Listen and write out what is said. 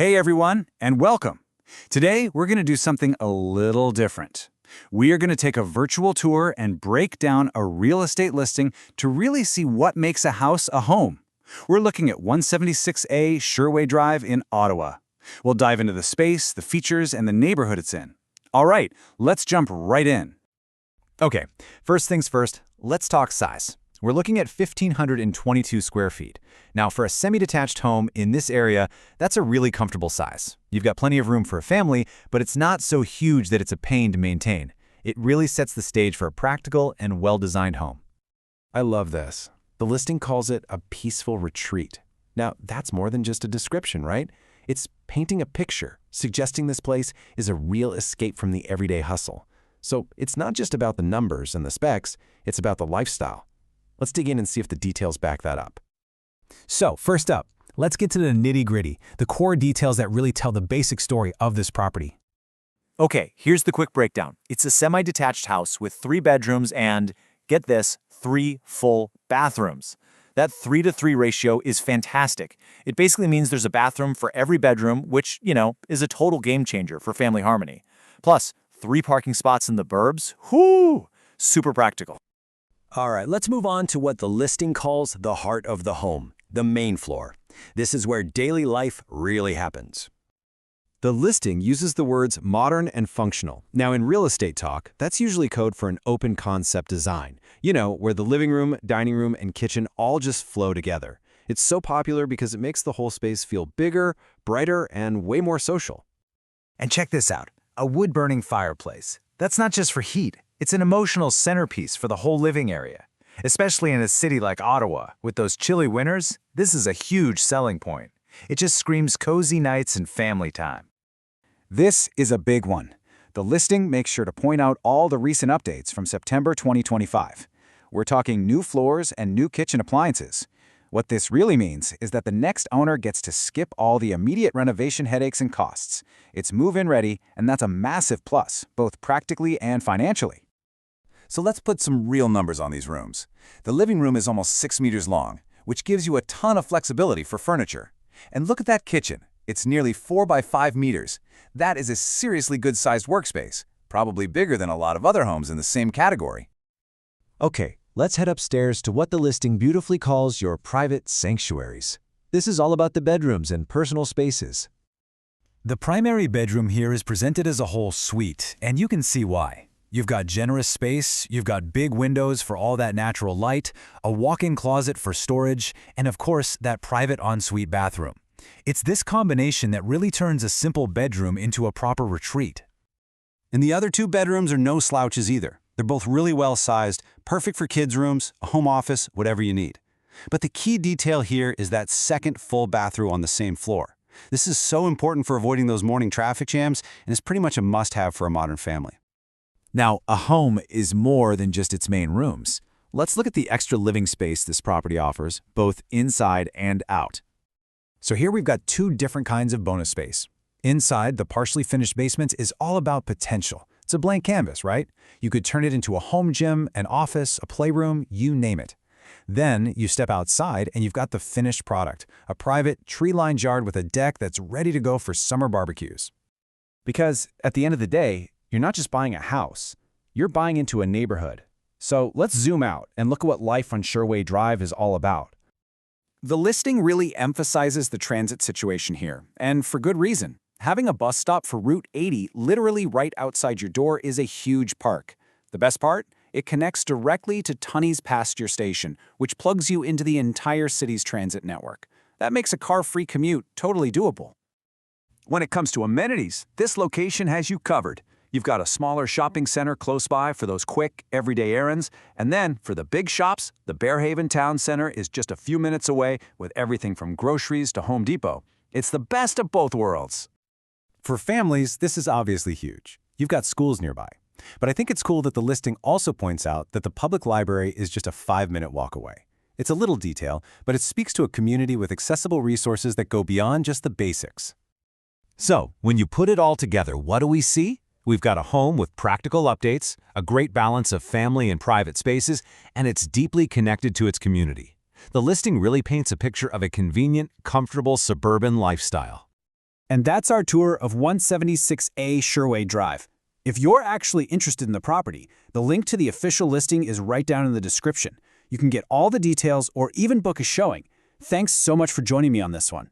Hey everyone, and welcome. Today, we're going to do something a little different. We are going to take a virtual tour and break down a real estate listing to really see what makes a house a home. We're looking at 176A Sherway Drive in Ottawa. We'll dive into the space, the features, and the neighborhood it's in. All right, let's jump right in. Okay, first things first, let's talk size. We're looking at 1,522 square feet. Now, for a semi-detached home in this area, that's a really comfortable size. You've got plenty of room for a family, but it's not so huge that it's a pain to maintain. It really sets the stage for a practical and well-designed home. I love this. The listing calls it a peaceful retreat. Now, that's more than just a description, right? It's painting a picture, suggesting this place is a real escape from the everyday hustle. So it's not just about the numbers and the specs, it's about the lifestyle. Let's dig in and see if the details back that up. So, first up, let's get to the nitty-gritty, the core details that really tell the basic story of this property. Okay, here's the quick breakdown. It's a semi-detached house with 3 bedrooms and, get this, 3 full bathrooms. That 3-to-3 ratio is fantastic. It basically means there's a bathroom for every bedroom, which, is a total game changer for family harmony. Plus, 3 parking spots in the burbs. Whoo! Super practical. All right, let's move on to what the listing calls the heart of the home, the main floor. This is where daily life really happens. The listing uses the words modern and functional. Now, in real estate talk, that's usually code for an open concept design. Where the living room, dining room, and kitchen all just flow together. It's so popular because it makes the whole space feel bigger, brighter, and way more social. And check this out, a wood-burning fireplace. That's not just for heat. It's an emotional centerpiece for the whole living area. Especially in a city like Ottawa, with those chilly winters, this is a huge selling point. It just screams cozy nights and family time. This is a big one. The listing makes sure to point out all the recent updates from September 2025. We're talking new floors and new kitchen appliances. What this really means is that the next owner gets to skip all the immediate renovation headaches and costs. It's move-in ready, and that's a massive plus, both practically and financially. So let's put some real numbers on these rooms. The living room is almost 6 meters long, which gives you a ton of flexibility for furniture. And look at that kitchen. It's nearly 4 by 5 meters. That is a seriously good-sized workspace, probably bigger than a lot of other homes in the same category. Okay, let's head upstairs to what the listing beautifully calls your private sanctuaries. This is all about the bedrooms and personal spaces. The primary bedroom here is presented as a whole suite, and you can see why. You've got generous space, you've got big windows for all that natural light, a walk-in closet for storage, and of course, that private ensuite bathroom. It's this combination that really turns a simple bedroom into a proper retreat. And the other 2 bedrooms are no slouches either. They're both really well-sized, perfect for kids' rooms, a home office, whatever you need. But the key detail here is that second full bathroom on the same floor. This is so important for avoiding those morning traffic jams, and it's pretty much a must-have for a modern family. Now, a home is more than just its main rooms. Let's look at the extra living space this property offers, both inside and out. So here we've got 2 different kinds of bonus space. Inside, the partially finished basement is all about potential. It's a blank canvas, right? You could turn it into a home gym, an office, a playroom, you name it. Then you step outside and you've got the finished product, a private, tree-lined yard with a deck that's ready to go for summer barbecues. Because at the end of the day, you're not just buying a house, you're buying into a neighborhood. So let's zoom out and look at what life on Sherway Drive is all about. The listing really emphasizes the transit situation here, and for good reason. Having a bus stop for Route 80 literally right outside your door is a huge perk. The best part? It connects directly to Tunney's Pasture Station, which plugs you into the entire city's transit network. That makes a car-free commute totally doable. When it comes to amenities, this location has you covered. You've got a smaller shopping center close by for those quick, everyday errands, and then for the big shops, the Barrhaven Town Center is just a few minutes away with everything from groceries to Home Depot. It's the best of both worlds. For families, this is obviously huge. You've got schools nearby. But I think it's cool that the listing also points out that the public library is just a 5-minute walk away. It's a little detail, but it speaks to a community with accessible resources that go beyond just the basics. So, when you put it all together, what do we see? We've got a home with practical updates, a great balance of family and private spaces, and it's deeply connected to its community. The listing really paints a picture of a convenient, comfortable suburban lifestyle. And that's our tour of 176A Sherway Drive. If you're actually interested in the property, the link to the official listing is right down in the description. You can get all the details or even book a showing. Thanks so much for joining me on this one.